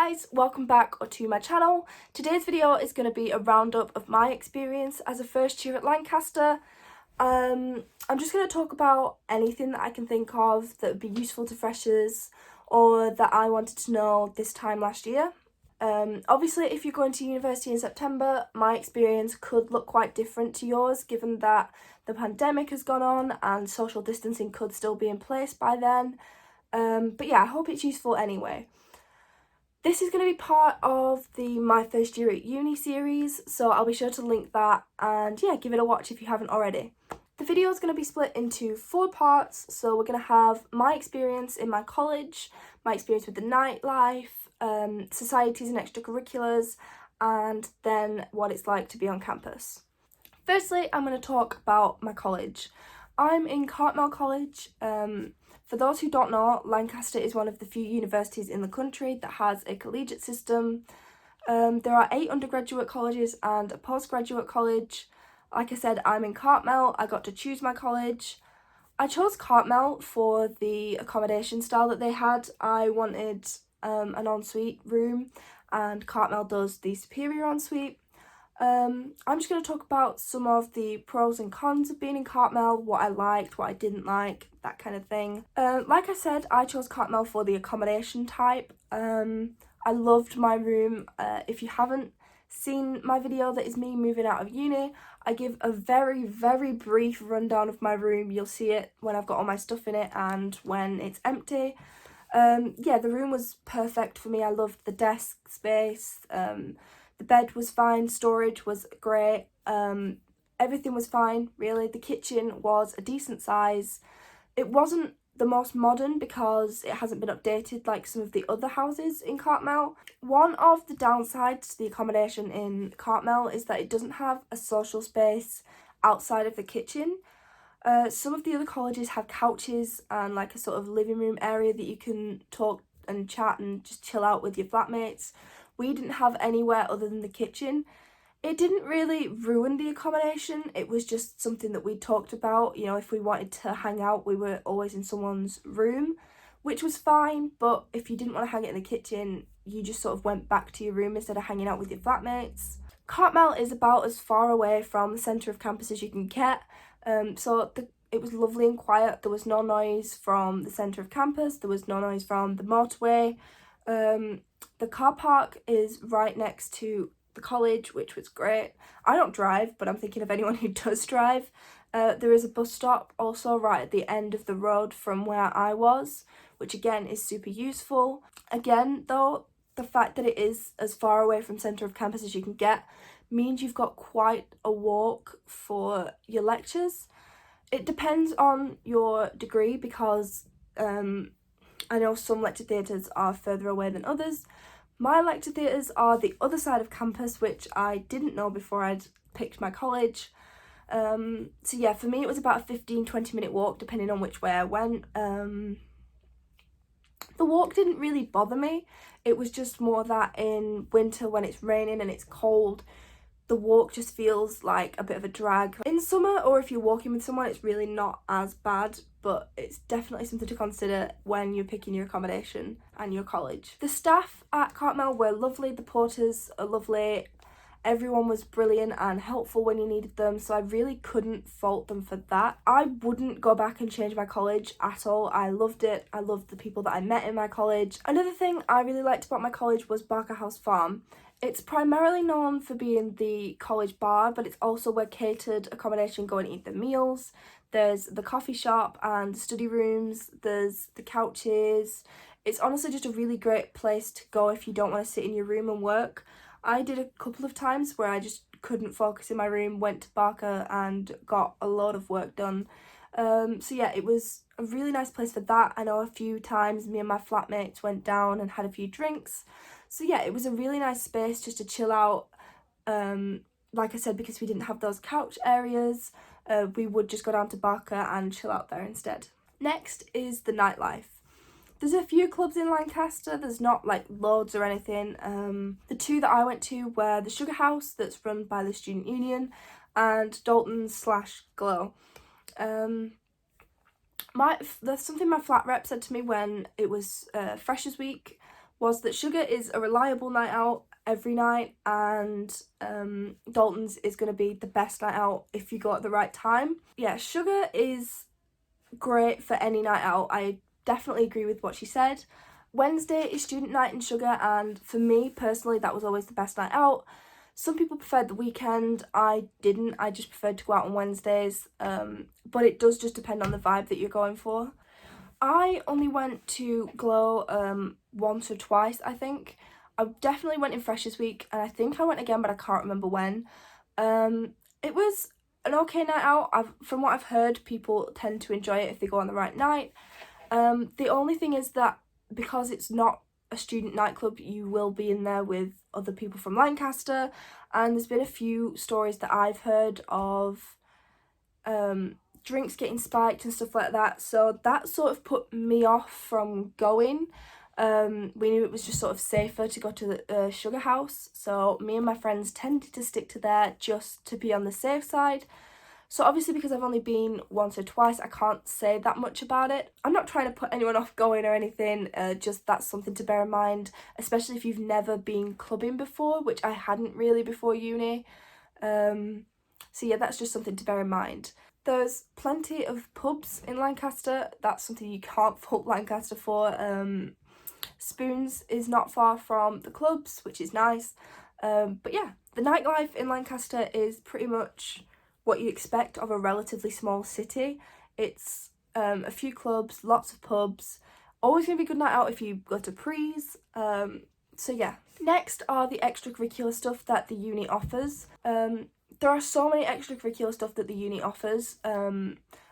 guys, welcome back to my channel. Today's video is going to be a roundup of my experience as a first year at Lancaster. I'm just going to talk about anything that I can think of that would be useful to freshers or that I wanted to know this time last year. Obviously, if you're going to university in September, my experience could look quite different to yours, given that the pandemic has gone on and social distancing could still be in place by then. But yeah, I hope it's useful anyway. This is going to be part of the My First Year at Uni series, so I'll be sure to link that and yeah, give it a watch if you haven't already. The video is going to be split into 4 parts, so we're going to have my experience in my college, my experience with the nightlife, societies and extracurriculars, and then what it's like to be on campus. Firstly, I'm going to talk about my college. I'm in Cartmel College. For those who don't know, Lancaster is one of the few universities in the country that has a collegiate system. There are 8 undergraduate colleges and a postgraduate college. Like I said, I'm in Cartmel. I got to choose my college. I chose Cartmel for the accommodation style that they had. I wanted an ensuite room, and Cartmel does the superior ensuite. I'm just going to talk about some of the pros and cons of being in Cartmel, what I liked, what I didn't like, that kind of thing. Like I said, I chose Cartmel for the accommodation type. I loved my room. If you haven't seen my video that is me moving out of uni, I give a very, very brief rundown of my room. You'll see it when I've got all my stuff in it and when it's empty. Yeah, the room was perfect for me. I loved the desk space. The bed was fine, storage was great, everything was fine, really. The kitchen was a decent size. It wasn't the most modern because it hasn't been updated like some of the other houses in Cartmel. One of the downsides to the accommodation in Cartmel is that it doesn't have a social space outside of the kitchen. Some of the other colleges have couches and like a sort of living room area that you can talk and chat and just chill out with your flatmates. We didn't have anywhere other than the kitchen. It didn't really ruin the accommodation. It was just something that we talked about. You know, if we wanted to hang out, we were always in someone's room, which was fine. But if you didn't want to hang it in the kitchen, you just sort of went back to your room instead of hanging out with your flatmates. Cartmel is about as far away from the centre of campus as you can get. It was lovely and quiet. There was no noise from the centre of campus. There was no noise from the motorway. The car park is right next to the college, which was great. I don't drive, but I'm thinking of anyone who does drive. There is a bus stop also right at the end of the road from where I was, which again is super useful. Again, though, the fact that it is as far away from centre of campus as you can get means you've got quite a walk for your lectures. It depends on your degree because I know some lecture theatres are further away than others. My lecture theatres are the other side of campus, which I didn't know before I'd picked my college. So yeah, for me it was about a 15-20 minute walk depending on which way I went. The walk didn't really bother me. It was just more that in winter when it's raining and it's cold, the walk just feels like a bit of a drag. In summer, or if you're walking with someone, it's really not as bad, but it's definitely something to consider when you're picking your accommodation and your college. The staff at Cartmel were lovely, the porters are lovely, everyone was brilliant and helpful when you needed them, so I really couldn't fault them for that. I wouldn't go back and change my college at all. I loved it. I loved the people that I met in my college. Another thing I really liked about my college was Barker House Farm. It's primarily known for being the college bar, but it's also where catered accommodation go and eat their meals. There's the coffee shop and the study rooms, there's the couches. It's honestly just a really great place to go if you don't want to sit in your room and work. I did a couple of times where I just couldn't focus in my room, went to Barker and got a lot of work done. So yeah, it was a really nice place for that. I know a few times me and my flatmates went down and had a few drinks. So yeah, it was a really nice space just to chill out. Like I said, because we didn't have those couch areas, we would just go down to Barker and chill out there instead. Next is the nightlife. There's a few clubs in Lancaster, there's not like loads or anything. The 2 that I went to were the Sugar House, that's run by the Student Union, and Dalton's/Glow. There's something my flat rep said to me when it was Freshers Week, was that Sugar is a reliable night out every night, and Dalton's is going to be the best night out if you go at the right time. Yeah, Sugar is great for any night out. I definitely agree with what she said. Wednesday is student night in Sugar, and for me personally that was always the best night out. Some people preferred the weekend. I didn't. I just preferred to go out on Wednesdays, but it does just depend on the vibe that you're going for. I only went to Glow once or twice, I think. I definitely went in Freshers Week, and I think I went again, but I can't remember when. It was an okay night out. From what I've heard, people tend to enjoy it if they go on the right night. The only thing is that because it's not a student nightclub, you will be in there with other people from Lancaster, and there's been a few stories that I've heard of drinks getting spiked and stuff like that, so that sort of put me off from going. We knew it was just sort of safer to go to the Sugar House, so me and my friends tended to stick to there just to be on the safe side. So obviously, because I've only been once or twice, I can't say that much about it. I'm not trying to put anyone off going or anything, just that's something to bear in mind, especially if you've never been clubbing before, which I hadn't really before uni. So yeah, that's just something to bear in mind. There's plenty of pubs in Lancaster. That's something you can't fault Lancaster for. Spoons is not far from the clubs, which is nice. But yeah, the nightlife in Lancaster is pretty much what you expect of a relatively small city. It's a few clubs, lots of pubs. Always gonna be a good night out if you go to prees. So yeah. Next are the extracurricular stuff that the uni offers. There are so many extracurricular stuff that the uni offers.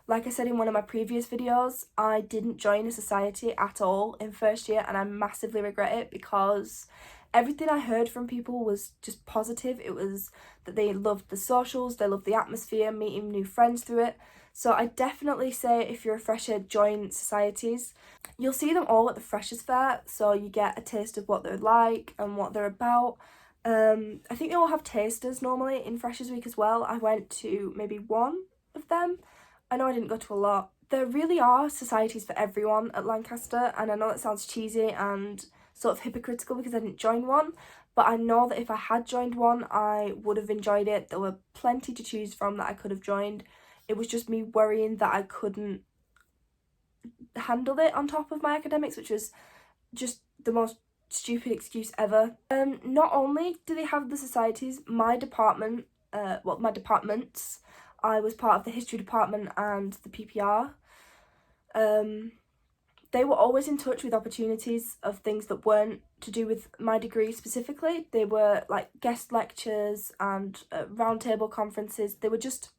Like I said in one of my previous videos, I didn't join a society at all in first year, and I massively regret it because everything I heard from people was just positive. It was that they loved the socials, they loved the atmosphere, meeting new friends through it. So I definitely say if you're a fresher, join societies. You'll see them all at the Freshers Fair, so you get a taste of what they're like and what they're about. I think they all have tasters normally in Freshers Week as well. I went to maybe one of them. I know I didn't go to a lot. There really are societies for everyone at Lancaster, and I know that sounds cheesy and sort of hypocritical because I didn't join one, but I know that if I had joined one, I would have enjoyed it. There were plenty to choose from that I could have joined. It was just me worrying that I couldn't handle it on top of my academics, which was just the most stupid excuse ever. Not only do they have the societies, my department, my departments, I was part of the history department and the PPR. They were always in touch with opportunities of things that weren't to do with my degree specifically. They were like guest lectures and roundtable conferences. There were just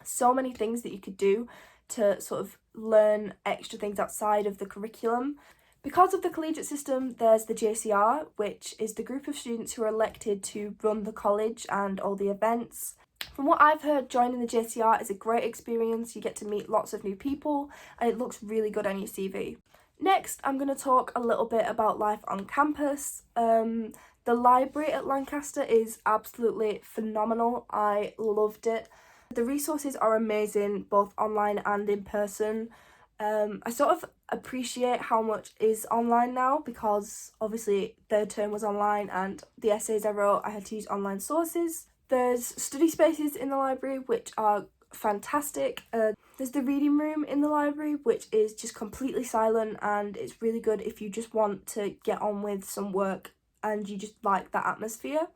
so many things that you could do to sort of learn extra things outside of the curriculum. Because of the collegiate system, there's the JCR, which is the group of students who are elected to run the college and all the events. From what I've heard, joining the JCR is a great experience. You get to meet lots of new people and it looks really good on your CV. Next, I'm going to talk a little bit about life on campus. The library at Lancaster is absolutely phenomenal. I loved it. The resources are amazing, both online and in person. I sort of appreciate how much is online now because obviously third term was online and the essays I wrote I had to use online sources. There's study spaces in the library which are fantastic. There's the reading room in the library which is just completely silent, and it's really good if you just want to get on with some work and you just like that atmosphere.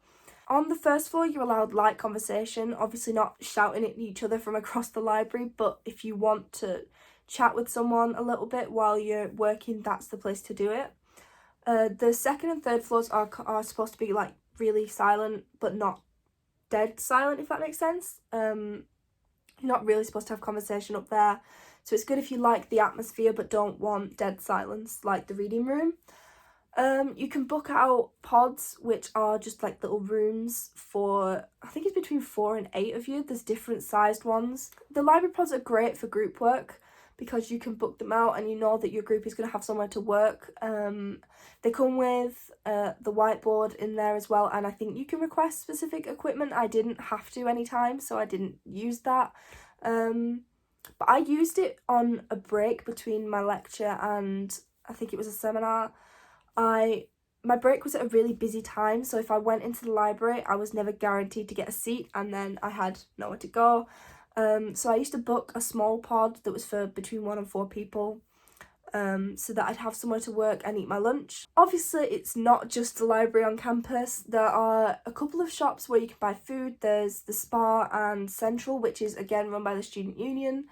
On the first floor you're allowed light conversation, obviously not shouting at each other from across the library, but if you want to chat with someone a little bit while you're working, that's the place to do it. The second and third floors are supposed to be like really silent, but not dead silent, if that makes sense. You're not really supposed to have conversation up there, so it's good if you like the atmosphere but don't want dead silence like the reading room. You can book out pods, which are just like little rooms for, I think it's between 4 and 8 of you. There's different sized ones. The library pods are great for group work because you can book them out and you know that your group is going to have somewhere to work. They come with the whiteboard in there as well, and I think you can request specific equipment. I didn't have to anytime, so I didn't use that. But I used it on a break between my lecture and I think it was a seminar. My break was at a really busy time, so if I went into the library I was never guaranteed to get a seat, and then I had nowhere to go. So I used to book a small pod that was for between 1 and 4 people, so that I'd have somewhere to work and eat my lunch. Obviously it's not just the library on campus. There are a couple of shops where you can buy food. There's the Spa and Central, which is again run by the student union.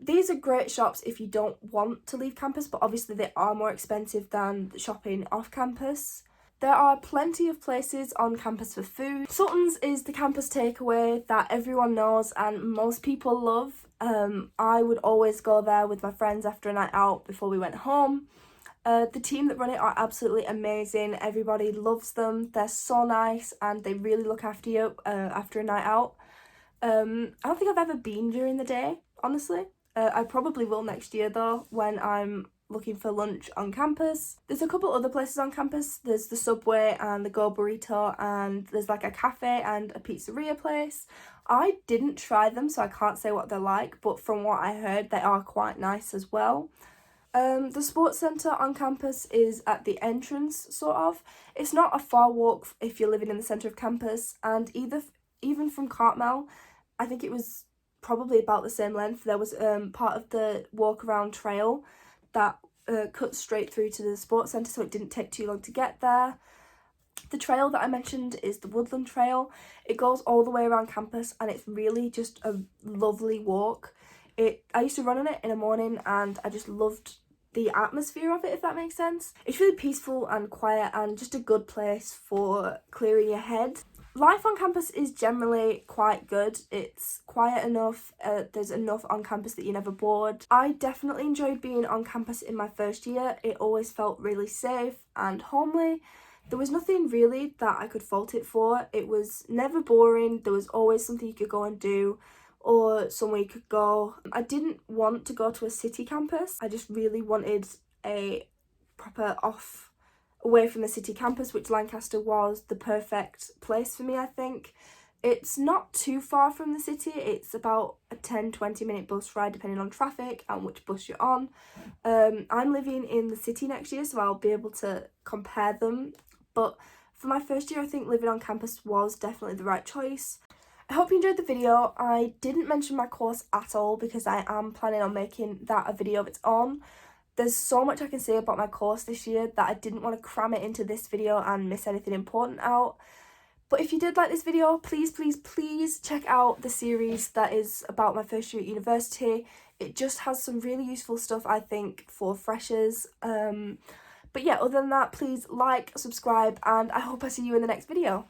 These are great shops if you don't want to leave campus, but obviously they are more expensive than shopping off campus. There are plenty of places on campus for food. Sultan's is the campus takeaway that everyone knows and most people love. I would always go there with my friends after a night out before we went home. The team that run it are absolutely amazing. Everybody loves them. They're so nice and they really look after you after a night out. I don't think I've ever been during the day, honestly. I probably will next year though, when I'm looking for lunch on campus. There's a couple other places on campus. There's the Subway and the Go Burrito, and there's like a cafe and a pizzeria place. I didn't try them, so I can't say what they're like, but from what I heard, they are quite nice as well. The sports centre on campus is at the entrance, sort of. It's not a far walk if you're living in the centre of campus, and even from Cartmel, I think it was probably about the same length. There was part of the walk around trail that cut straight through to the sports centre, so it didn't take too long to get there. The trail that I mentioned is the Woodland Trail. It goes all the way around campus and it's really just a lovely walk. I used to run on it in the morning and I just loved the atmosphere of it, if that makes sense. It's really peaceful and quiet and just a good place for clearing your head. Life on campus is generally quite good. It's quiet enough, there's enough on campus that you're never bored. I definitely enjoyed being on campus in my first year. It always felt really safe and homely. There was nothing really that I could fault it for. It was never boring. There was always something you could go and do or somewhere you could go. I didn't want to go to a city campus. I just really wanted a proper away from the city campus, which Lancaster was the perfect place for me, I think. It's not too far from the city. It's about a 10-20 minute bus ride depending on traffic and which bus you're on. I'm living in the city next year, so I'll be able to compare them. But for my first year, I think living on campus was definitely the right choice. I hope you enjoyed the video. I didn't mention my course at all because I am planning on making that a video of its own. There's so much I can say about my course this year that I didn't want to cram it into this video and miss anything important out. But if you did like this video, please, please, please check out the series that is about my first year at university. It just has some really useful stuff, I think, for freshers. But yeah, other than that, please like, subscribe, and I hope I see you in the next video.